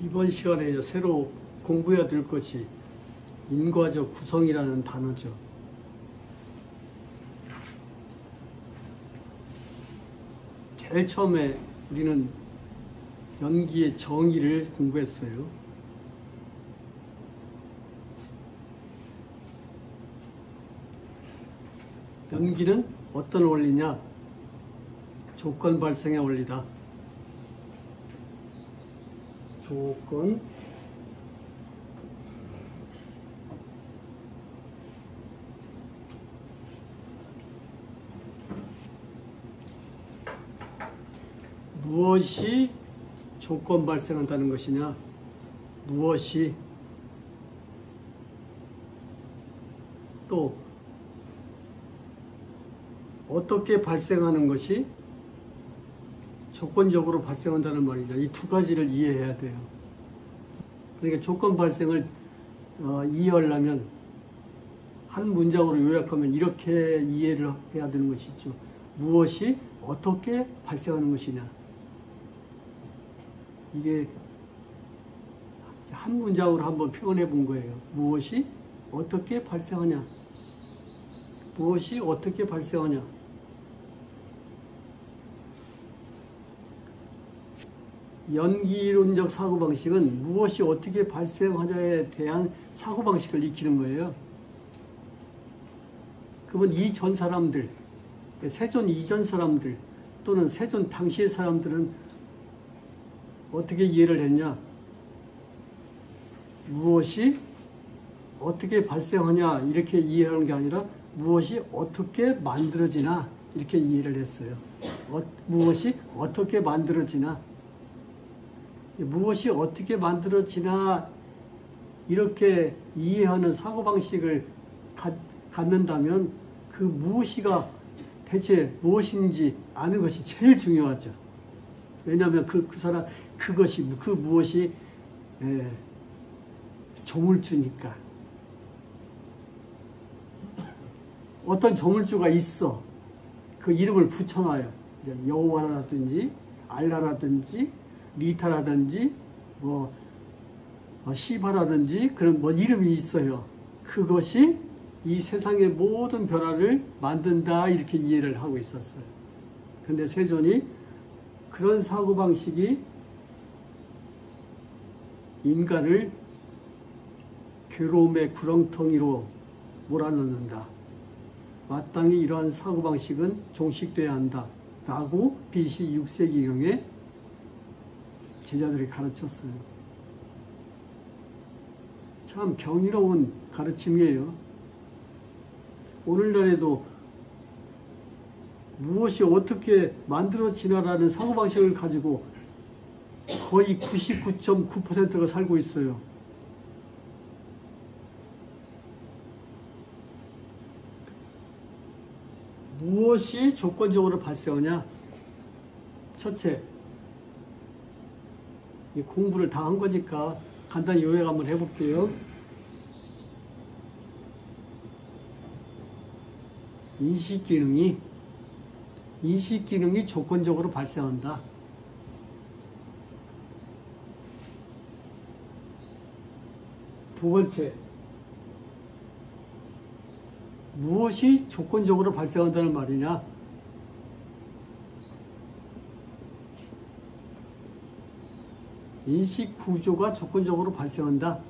이번 시간에 이제 새로 공부해야 될 것이 인과적 구성이라는 단어죠. 제일 처음에 우리는 연기의 정의를 공부했어요. 연기는 어떤 원리냐? 조건 발생의 원리다. 조건 무엇이 조건 발생한다는 것이냐? 무엇이 또 어떻게 발생하는 것이 조건적으로 발생한다는 말이냐. 이 두 가지를 이해해야 돼요. 그러니까 조건 발생을 이해하려면 한 문장으로 요약하면 이렇게 이해를 해야 되는 것이죠. 무엇이 어떻게 발생하는 것이냐. 이게 한 문장으로 한번 표현해 본 거예요. 무엇이 어떻게 발생하냐. 무엇이 어떻게 발생하냐. 연기론적 사고방식은 무엇이 어떻게 발생하냐에 대한 사고방식을 익히는 거예요. 그러면 이전 사람들, 세존 이전 사람들 또는 세존 당시의 사람들은 어떻게 이해를 했냐? 무엇이 어떻게 발생하냐 이렇게 이해하는 게 아니라 무엇이 어떻게 만들어지나 이렇게 이해를 했어요. 무엇이 어떻게 만들어지나, 무엇이 어떻게 만들어지나 이렇게 이해하는 사고방식을 갖는다면 그 무엇이가 대체 무엇인지 아는 것이 제일 중요하죠. 왜냐하면 그 무엇이 조물주니까. 어떤 조물주가 있어. 그 이름을 붙여놔요. 여호와라든지 알라라든지 리타라든지 시바라든지 그런 이름이 있어요. 그것이 이 세상의 모든 변화를 만든다 이렇게 이해를 하고 있었어요. 근데 세존이 그런 사고방식이 인간을 괴로움의 구렁텅이로 몰아넣는다. 마땅히 이러한 사고방식은 종식돼야 한다. 라고 BC 6세기경에 제자들이 가르쳤어요. 참 경이로운 가르침이에요. 오늘날에도 무엇이 어떻게 만들어지나라는 사고방식을 가지고 거의 99.9%가 살고 있어요. 무엇이 조건적으로 발생하냐? 첫째, 공부를 다 한 거니까 간단히 요약 한번 해볼게요. 인식기능이 조건적으로 발생한다. 두 번째, 무엇이 조건적으로 발생한다는 말이냐? 인식 구조가 조건적으로 발생한다.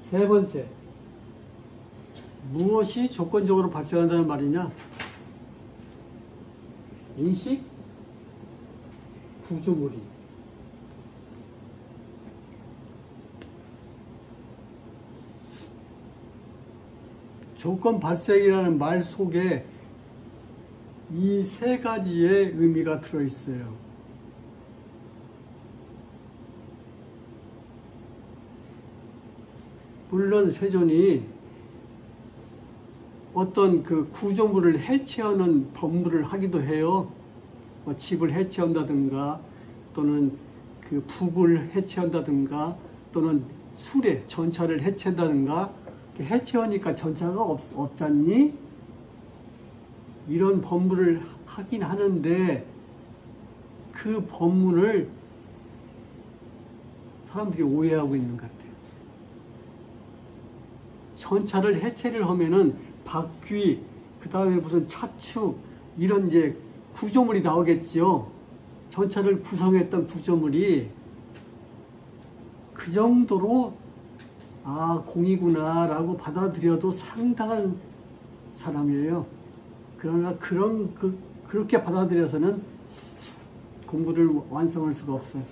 세 번째, 무엇이 조건적으로 발생한다는 말이냐? 인식 구조물이. 조건 발생이라는 말 속에 이 세 가지의 의미가 들어있어요. 물론 세존이 어떤 그 구조물을 해체하는 법문을 하기도 해요. 집을 해체한다든가 또는 그 북을 해체한다든가 또는 수레, 전차를 해체한다든가. 해체하니까 전차가 없잖니? 이런 법문을 하긴 하는데 그 법문을 사람들이 오해하고 있는 것 같아요. 전차를 해체를 하면은 바퀴, 그 다음에 무슨 차축, 이런 이제 구조물이 나오겠지요. 전차를 구성했던 구조물이 그 정도로 공이구나 라고 받아들여도 상당한 사람이에요. 그러나 그렇게 받아들여서는 공부를 완성할 수가 없어요.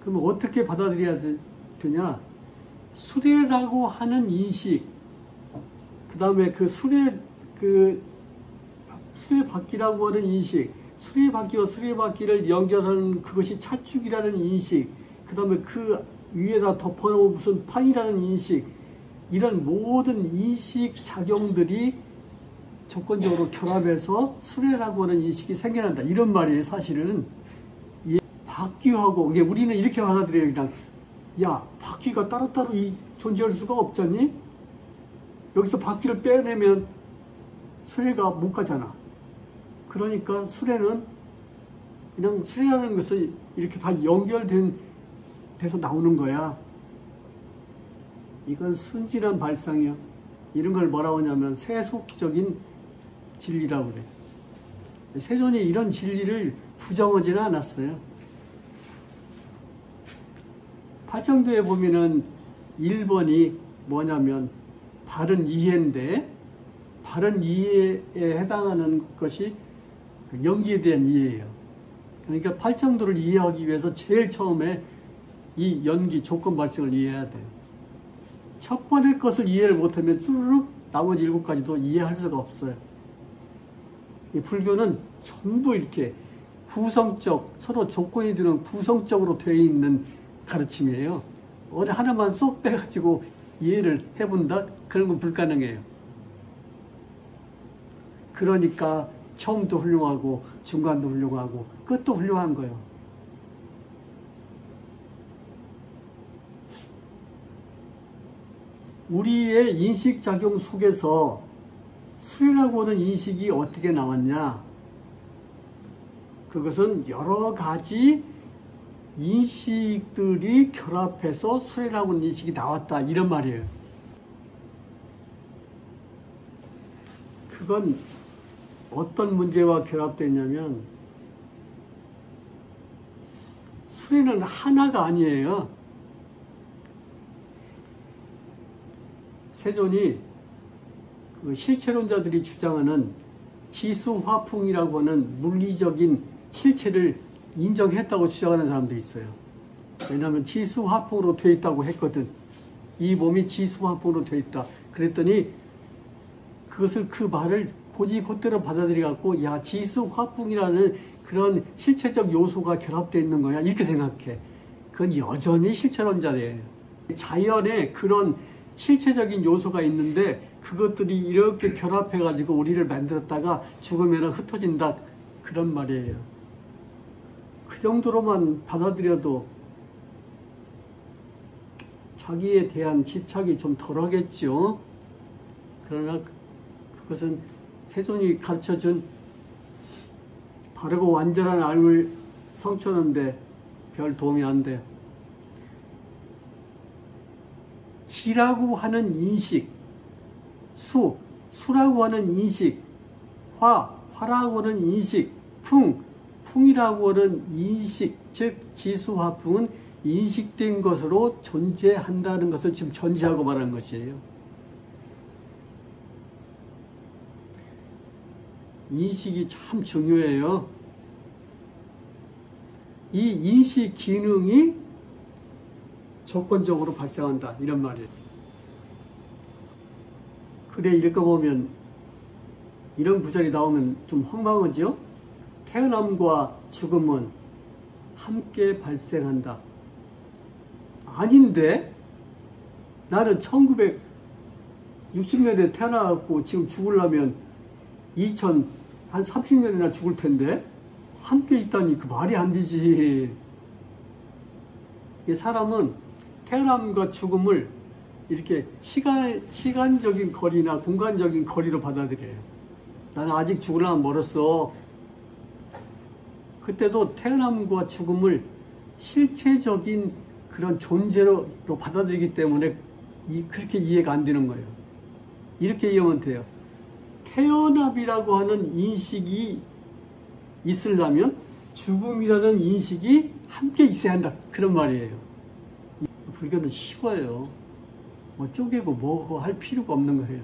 그럼 어떻게 받아들여야 되냐? 수레라고 하는 인식, 그 다음에 수레바퀴라고 하는 인식, 수레바퀴와 수레바퀴를 연결하는 그것이 차축이라는 인식, 그 다음에 그 위에다 덮어놓은 무슨 판이라는 인식, 이런 모든 인식 작용들이 조건적으로 결합해서 수레라고 하는 인식이 생겨난다. 이런 말이에요, 사실은. 바퀴하고, 우리는 이렇게 받아들여요. 그냥, 야, 바퀴가 따로따로 존재할 수가 없잖니? 여기서 바퀴를 빼내면 수레가 못 가잖아. 그러니까 수레는 그냥 수레라는 것은 이렇게 다 돼서 나오는 거야. 이건 순진한 발상이야. 이런 걸 뭐라고 하냐면 세속적인 진리라고 그래. 세존이 이런 진리를 부정하지는 않았어요. 팔정도에 보면은 1번이 뭐냐면 바른 이해인데, 바른 이해에 해당하는 것이 연기에 대한 이해예요. 그러니까 팔정도를 이해하기 위해서 제일 처음에 이 연기 조건 발생을 이해해야 돼요. 첫 번째 것을 이해를 못하면 쭈르륵 나머지 7가지도 이해할 수가 없어요. 이 불교는 전부 이렇게 구성적, 서로 조건이 드는 구성적으로 되어 있는 가르침이에요. 어느 하나만 쏙 빼가지고 이해를 해본다? 그런 건 불가능해요. 그러니까 처음도 훌륭하고 중간도 훌륭하고 끝도 훌륭한 거예요. 우리의 인식작용 속에서 수레라고 하는 인식이 어떻게 나왔냐? 그것은 여러 가지 인식들이 결합해서 수레라고 하는 인식이 나왔다. 이런 말이에요. 그건 어떤 문제와 결합되냐면 수레는 하나가 아니에요. 세존이 그 실체론자들이 주장하는 지수화풍이라고 하는 물리적인 실체를 인정했다고 주장하는 사람도 있어요. 왜냐하면 지수화풍으로 되어 있다고 했거든. 이 몸이 지수화풍으로 되어 있다. 그랬더니 그것을 그 말을 곧이곧대로 받아들여갖고 야, 지수화풍이라는 그런 실체적 요소가 결합되어 있는 거야. 이렇게 생각해. 그건 여전히 실체론자예요. 자연에 그런 실체적인 요소가 있는데 그것들이 이렇게 결합해가지고 우리를 만들었다가 죽으면 흩어진다. 그런 말이에요. 그 정도로만 받아들여도 자기에 대한 집착이 좀 덜하겠죠. 그러나 그것은 세존이 가르쳐준 바르고 완전한 알을 성취하는데 별 도움이 안 돼요. 지라고 하는 인식, 수라고 하는 인식, 화라고 하는 인식, 풍이라고 하는 인식, 즉 지수화풍은 인식된 것으로 존재한다는 것을 지금 전제하고 말하는 것이에요. 인식이 참 중요해요. 이 인식 기능이 조건적으로 발생한다. 이런 말이에요. 그래 읽어보면 이런 구절이 나오면 좀 황망하지요? 태어남과 죽음은 함께 발생한다. 아닌데? 나는 1960년에 태어나고 지금 죽으려면 한 30년이나 죽을 텐데 함께 있다니 그 말이 안 되지. 사람은 태어남과 죽음을 이렇게 시간적인 거리나 공간적인 거리로 받아들여요. 나는 아직 죽으려면 멀었어. 그때도 태어남과 죽음을 실체적인 그런 존재로 받아들이기 때문에 그렇게 이해가 안 되는 거예요. 이렇게 이해하면 돼요. 태어남이라고 하는 인식이 있으려면 죽음이라는 인식이 함께 있어야 한다. 그런 말이에요. 불교는 쉬워요. 뭐 쪼개고 뭐고 할 필요가 없는 거예요.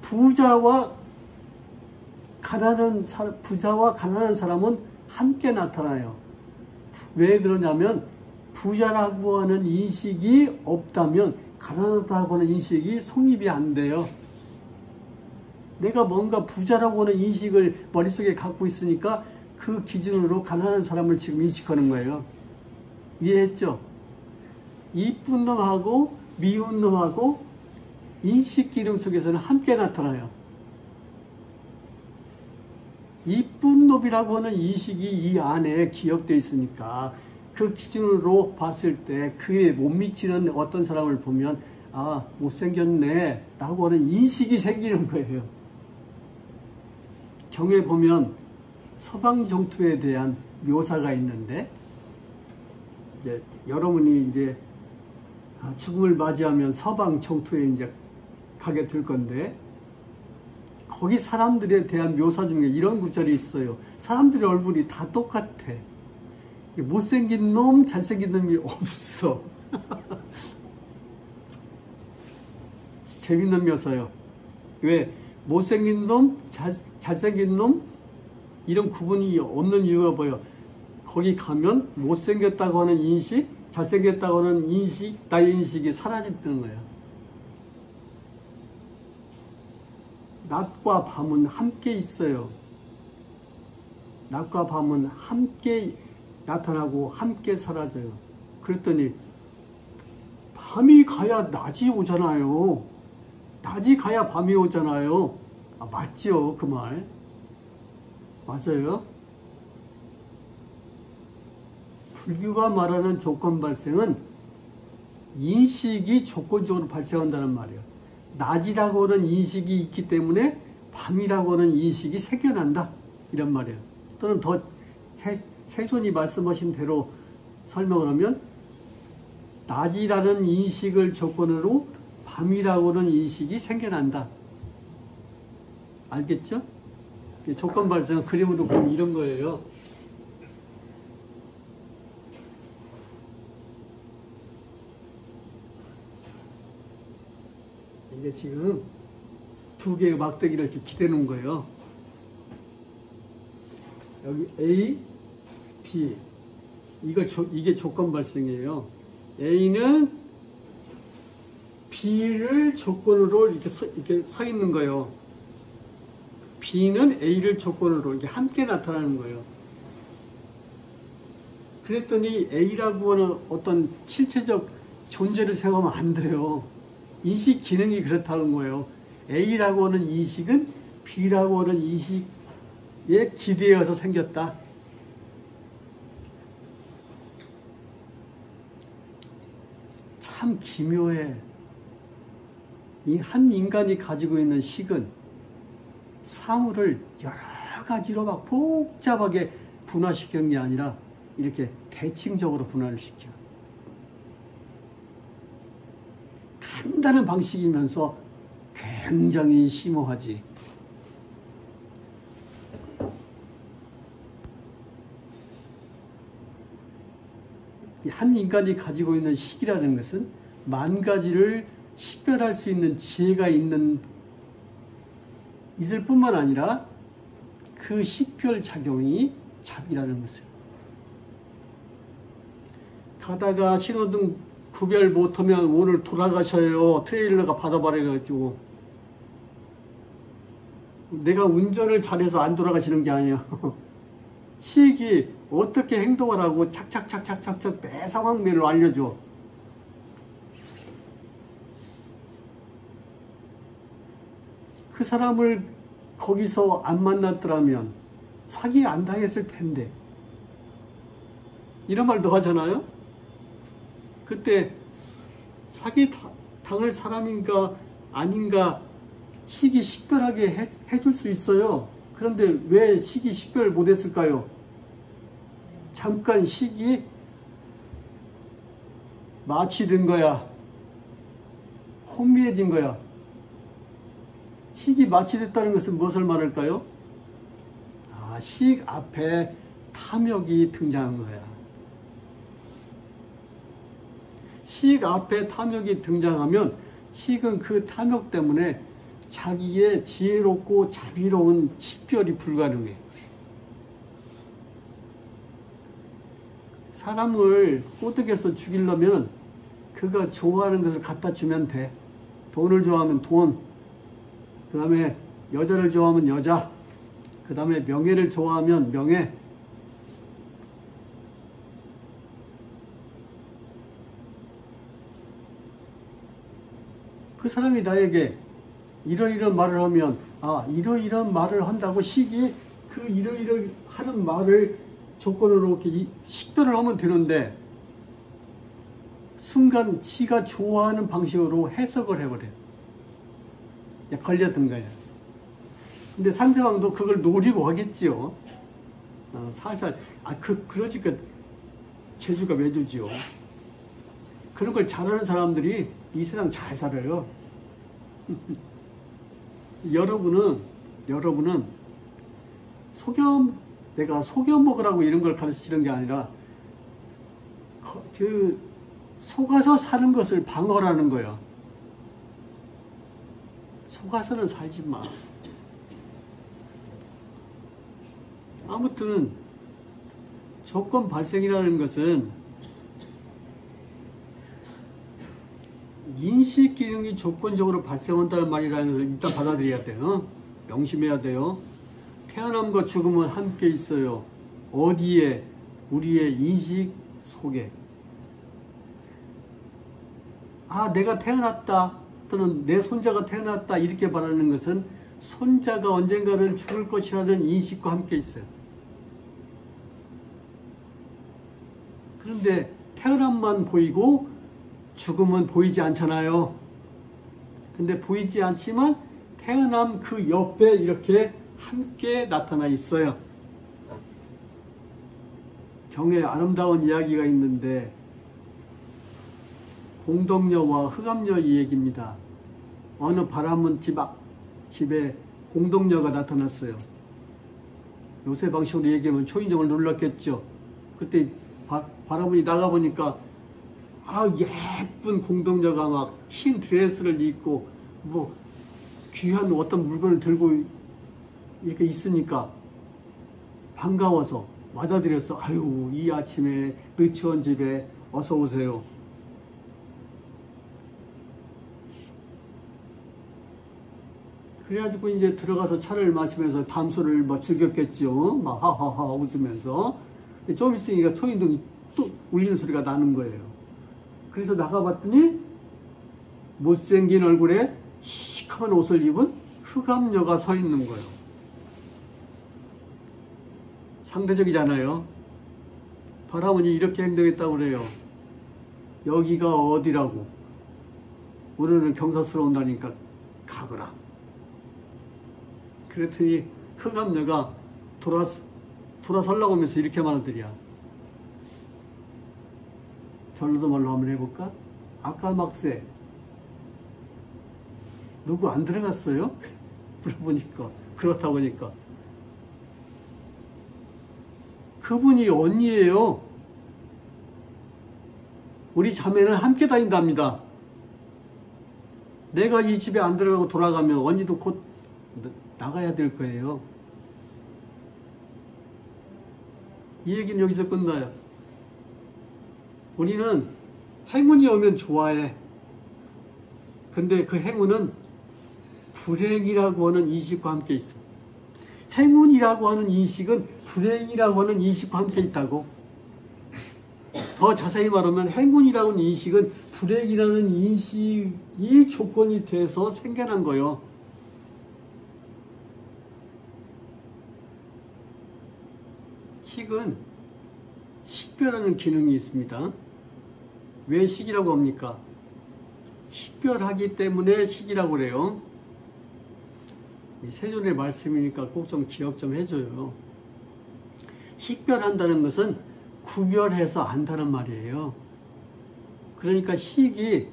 부자와 가난한 사람은 함께 나타나요. 왜 그러냐면 부자라고 하는 인식이 없다면 가난하다고 하는 인식이 성립이 안 돼요. 내가 뭔가 부자라고 하는 인식을 머릿속에 갖고 있으니까 그 기준으로 가난한 사람을 지금 인식하는 거예요. 이해했죠? 이쁜 놈하고 미운 놈하고 인식 기능 속에서는 함께 나타나요. 이쁜 놈이라고 하는 인식이 이 안에 기억되어 있으니까 그 기준으로 봤을 때 그에 못 미치는 어떤 사람을 보면 아, 못생겼네 라고 하는 인식이 생기는 거예요. 경에 보면 서방 정토에 대한 묘사가 있는데 이제 여러분이 이제 죽음을 맞이하면 서방 정토에 이제 가게 될 건데 거기 사람들에 대한 묘사 중에 이런 구절이 있어요. 사람들의 얼굴이 다 똑같아. 못생긴 놈, 잘생긴 놈이 없어. 재밌는 묘사요. 왜? 못생긴 놈, 잘생긴 놈 이런 구분이 없는 이유가 뭐예요? 거기 가면 못생겼다고 하는 인식, 잘생겼다고 하는 인식, 나의 인식이 사라진다는 거예요. 낮과 밤은 함께 있어요. 낮과 밤은 함께 나타나고 함께 사라져요. 그랬더니 밤이 가야 낮이 오잖아요. 낮이 가야 밤이 오잖아요. 아, 맞죠? 그 말. 맞아요. 불교가 말하는 조건 발생은 인식이 조건적으로 발생한다는 말이에요. 낮이라고 하는 인식이 있기 때문에 밤이라고 하는 인식이 생겨난다. 이런 말이에요. 또는 더 세존이 말씀하신 대로 설명을 하면 낮이라는 인식을 조건으로 밤이라고 하는 인식이 생겨난다. 알겠죠? 조건 발생은 그림으로 보면 이런 거예요. 이게 지금 두 개의 막대기를 이렇게 기대 놓은 거예요. 여기 A, B. 이게 조건 발생이에요. A는 B를 조건으로 이렇게 서 있는 거예요. B는 A를 조건으로 이렇게 함께 나타나는 거예요. 그랬더니 A라고 하는 어떤 실체적 존재를 생각하면 안 돼요. 인식 기능이 그렇다는 거예요. A라고 하는 인식은 B라고 하는 인식에 기대어서 생겼다. 참 기묘해. 이 한 인간이 가지고 있는 식은 사물을 여러 가지로 막 복잡하게 분화시키는 게 아니라 이렇게 대칭적으로 분화를 시켜. 간단한 방식이면서 굉장히 심오하지. 한 인간이 가지고 있는 식이라는 것은 만 가지를 식별할 수 있는 지혜가 있을 뿐만 아니라 그 식별 작용이 잡이라는 것을. 가다가 신호등 구별 못하면 오늘 돌아가셔요. 트레일러가 받아버려가지고. 내가 운전을 잘해서 안 돌아가시는 게 아니야. 식이 어떻게 행동을 하고 착착착착착착 매 상황별로 알려줘. 그 사람을 거기서 안 만났더라면 사기 안 당했을 텐데. 이런 말도 하잖아요. 그때 사기 당할 사람인가 아닌가 식이 식별하게 해줄 수 있어요. 그런데 왜 식이 식별을 못했을까요? 잠깐 식이 마취된 거야. 혼미해진 거야. 식이 마취됐다는 것은 무엇을 말할까요? 식 앞에 탐욕이 등장한 거야. 식 앞에 탐욕이 등장하면 식은 그 탐욕 때문에 자기의 지혜롭고 자비로운 식별이 불가능해. 사람을 꼬드겨서 죽이려면 그가 좋아하는 것을 갖다 주면 돼. 돈을 좋아하면 돈, 그 다음에 여자를 좋아하면 여자, 그 다음에 명예를 좋아하면 명예. 그 사람이 나에게 이러이러한 말을 하면 이러이러한 말을 한다고 식이 그 이러이러 하는 말을 조건으로 이렇게 식별을 하면 되는데 순간 지가 좋아하는 방식으로 해석을 해버려요. 걸려든 거예요. 근데 상대방도 그걸 노리고 하겠지요. 살살 그러니까 재주가 매주지요. 그런 걸 잘하는 사람들이 이 세상 잘 살아요. 여러분은 내가 속여 먹으라고 이런 걸 가르치는 게 아니라 속아서 사는 것을 방어라는 거예요. 속아서는 살지 마. 아무튼 조건 발생이라는 것은 인식 기능이 조건적으로 발생한다는 말이라는 것을 일단 받아들여야 돼요. 명심해야 돼요. 태어남과 죽음은 함께 있어요. 어디에? 우리의 인식 속에. 내가 태어났다 또는 내 손자가 태어났다 이렇게 말하는 것은 손자가 언젠가는 죽을 것이라는 인식과 함께 있어요. 그런데 태어남만 보이고 죽음은 보이지 않잖아요. 근데 보이지 않지만 태어남 그 옆에 이렇게 함께 나타나 있어요. 경에 아름다운 이야기가 있는데 공동녀와 흑암녀 이 얘기입니다. 어느 바람은 집에 공동녀가 나타났어요. 요새 방식으로 얘기하면 초인종을 눌렀겠죠. 그때 바람이 나가보니까 예쁜 공동녀가 막 흰 드레스를 입고 뭐 귀한 어떤 물건을 들고 이렇게 있으니까 반가워서 맞아들였어. 이 아침에 늦추운 집에 어서 오세요. 그래가지고 이제 들어가서 차를 마시면서 담소를 막 즐겼겠죠. 막 하하하 웃으면서. 좀 있으니까 초인종이 또 울리는 소리가 나는 거예요. 그래서 나가봤더니 못생긴 얼굴에 시커먼 옷을 입은 흑암녀가 서 있는 거예요. 상대적이잖아요. 바람은 이렇게 행동했다고 그래요. 여기가 어디라고. 오늘은 경사스러운다니까 가거라. 그랬더니 흑암녀가 돌아서려고 하면서 이렇게 말하더리야. 전라도 말로 한번 해볼까? 아까 막세 누구 안 들어갔어요? 물어보니까 그렇다고 하니까 그분이 언니예요. 우리 자매는 함께 다닌답니다. 내가 이 집에 안 들어가고 돌아가면 언니도 곧 나가야 될 거예요. 이 얘기는 여기서 끝나요. 우리는 행운이 오면 좋아해. 근데 그 행운은 불행이라고 하는 인식과 함께 있어. 행운이라고 하는 인식은 불행이라고 하는 인식과 함께 있다고. 더 자세히 말하면 행운이라고 하는 인식은 불행이라는 인식이 조건이 돼서 생겨난 거예요. 식은 식별하는 기능이 있습니다. 왜 식이라고 합니까? 식별하기 때문에 식이라고 그래요. 세존의 말씀이니까 꼭 좀 기억 좀 해줘요. 식별한다는 것은 구별해서 안다는 말이에요. 그러니까 식이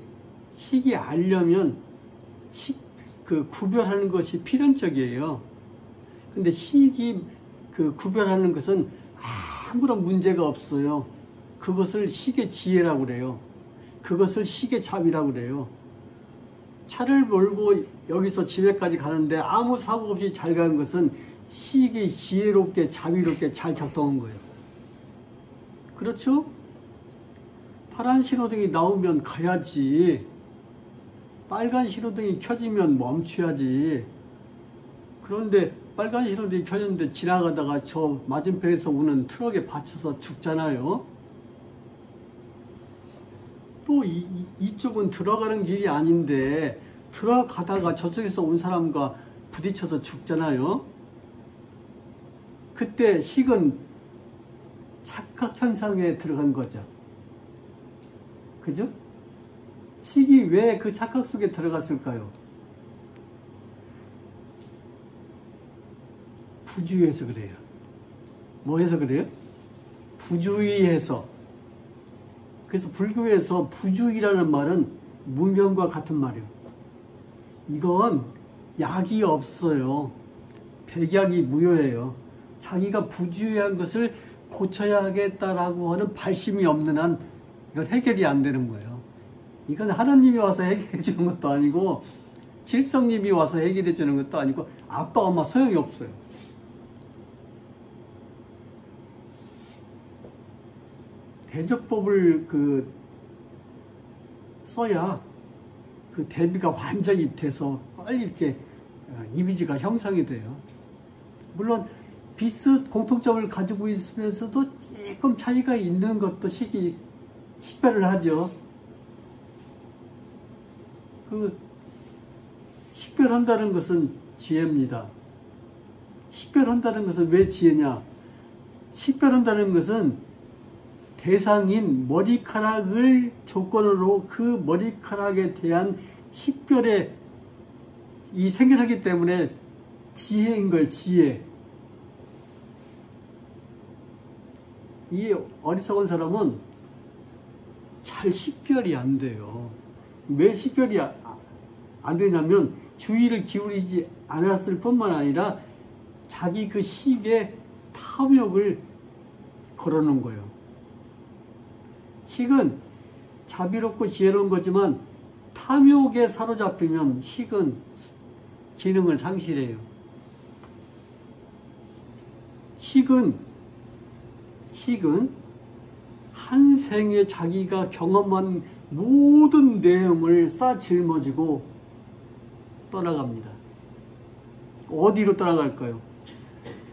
알려면 구별하는 것이 필연적이에요. 근데 식이 구별하는 것은 아무런 문제가 없어요. 그것을 식의 지혜라고 그래요. 그것을 식의 자비라고 그래요. 차를 몰고 여기서 집에까지 가는데 아무 사고 없이 잘 가는 것은 식이 지혜롭게 자비롭게 잘 작동한 거예요. 그렇죠? 파란 신호등이 나오면 가야지. 빨간 신호등이 켜지면 멈춰야지. 그런데 빨간 신호등이 켜졌는데 지나가다가 저 맞은편에서 오는 트럭에 받쳐서 죽잖아요. 또 이쪽은 들어가는 길이 아닌데 들어가다가 저쪽에서 온 사람과 부딪혀서 죽잖아요. 그때 식은 착각 현상에 들어간 거죠. 그죠? 식이 왜 그 착각 속에 들어갔을까요? 부주의해서 그래요. 뭐 해서 그래요? 부주의해서. 그래서 불교에서 부주의라는 말은 무명과 같은 말이에요. 이건 약이 없어요. 백약이 무효예요. 자기가 부주의한 것을 고쳐야 하겠다라고 하는 발심이 없는 한 이건 해결이 안 되는 거예요. 이건 하나님이 와서 해결해 주는 것도 아니고 질성님이 와서 해결해 주는 것도 아니고 아빠 엄마 소용이 없어요. 대적법을 써야 그 대비가 완전히 돼서 빨리 이렇게 이미지가 형성이 돼요. 물론 비슷 공통점을 가지고 있으면서도 조금 차이가 있는 것도 식별을 하죠. 식별한다는 것은 지혜입니다. 식별한다는 것은 왜 지혜냐? 식별한다는 것은 대상인 머리카락을 조건으로 그 머리카락에 대한 식별이 생겨나기 때문에 지혜인 거예요. 지혜. 이 어리석은 사람은 잘 식별이 안 돼요. 왜 식별이 안 되냐면 주의를 기울이지 않았을 뿐만 아니라 자기 그 식에 탐욕을 걸어놓은 거예요. 식은 자비롭고 지혜로운 거지만 탐욕에 사로잡히면 식은 기능을 상실해요. 식은 한 생에 자기가 경험한 모든 내용을 싸짊어지고 떠나갑니다. 어디로 떠나갈까요?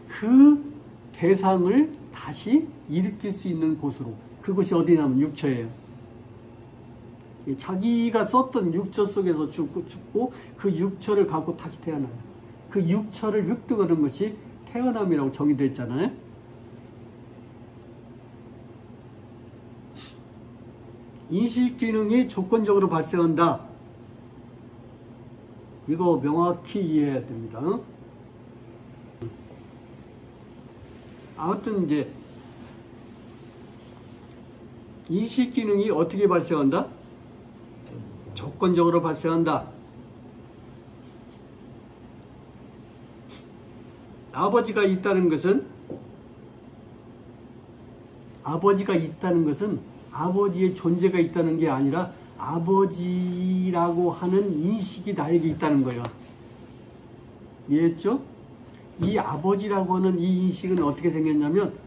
그 대상을 다시 일으킬 수 있는 곳으로. 그곳이 어디냐면 육처예요. 자기가 썼던 육처 속에서 죽고 그 육처를 갖고 다시 태어나요. 그 육처를 획득하는 것이 태어남이라고 정의되어 있잖아요. 인식기능이 조건적으로 발생한다. 이거 명확히 이해해야 됩니다. 아무튼 이제 인식기능이 어떻게 발생한다? 조건적으로 발생한다. 아버지가 있다는 것은 아버지의 존재가 있다는 게 아니라 아버지라고 하는 인식이 나에게 있다는 거예요. 이해했죠? 이 아버지라고 하는 이 인식은 어떻게 생겼냐면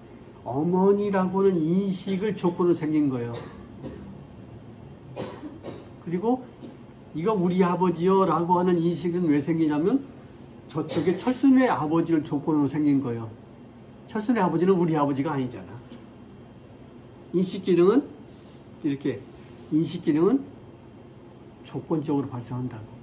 어머니라고 하는 인식을 조건으로 생긴 거예요. 그리고 이거 우리 아버지요 라고 하는 인식은 왜 생기냐면 저쪽에 철순의 아버지를 조건으로 생긴 거예요. 철순의 아버지는 우리 아버지가 아니잖아. 인식기능은 조건적으로 발생한다고.